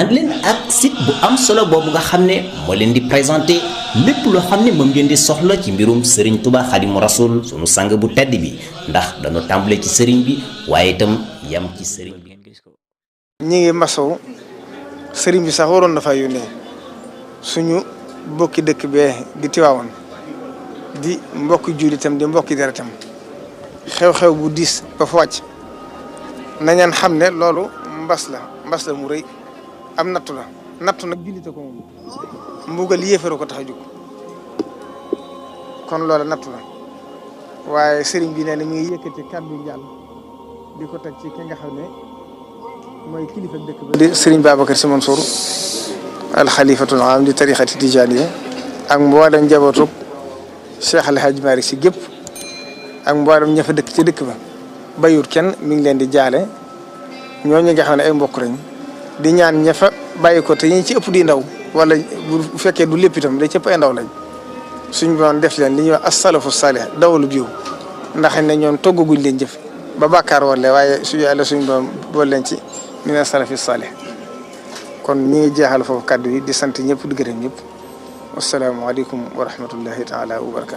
ànd leen ak site bu am solo boobu nga xam ne moo leen di présenté lépp loo xam ne moom ngeen di soxla ci mbirum Serigne Touba Xadimu Rasul sunu sang bu tedd bi ndax dañu tàmbale ci Serigne bi waaye itam yam ci Serigne bi. ñi ngi masaw Serigne bi sax waroon na fa yónnee suñu bokki dëkk bee di Tiwaawoon di mbokki jullitam di mbokki deretam xew-xew bu diis ba fa wàcc nañaan xam ne loolu mbas la mu rëy am nattu nag jullite ko moom mbugal yéefaru ko tax a jóg kon loolu nattu la waaye sëriñ bi nee na mi ngi yëkkati kàddu njàll di ko teg ci ki nga xam ne mooy kilifa dëkk ba di sëriñ Babacar Sy Mansour alxalifatul aam di tarixati tijaaniya ak mboolem njabootu Cheikh El Hadj Malick Sy gépp ak mboolem ña fa dëkk ci dëkk ba bayut kenn mi ngi leen di jaale ñooñu nga xam ne ay mbokk lañ di ñaan ña fa bàyyi ko te ñi ci ëpp di ndaw wala bu fekkee du lépp itam da ci ëpp ay ndaw lañ suñ boon def leen li ñuy wax as-salafu salih dawalu biiw ndax ne ñoom toggaguñ leen jëf ba bàkkaar wala waaye su yàlla suñ boon bool leen ci mina salafi salih kon ñi ngi jeexal foofu kàddu yi di sant ñëpp di gërëm ñëpp wasalaamaaleykum wa rahmatullahi taala wa barakatu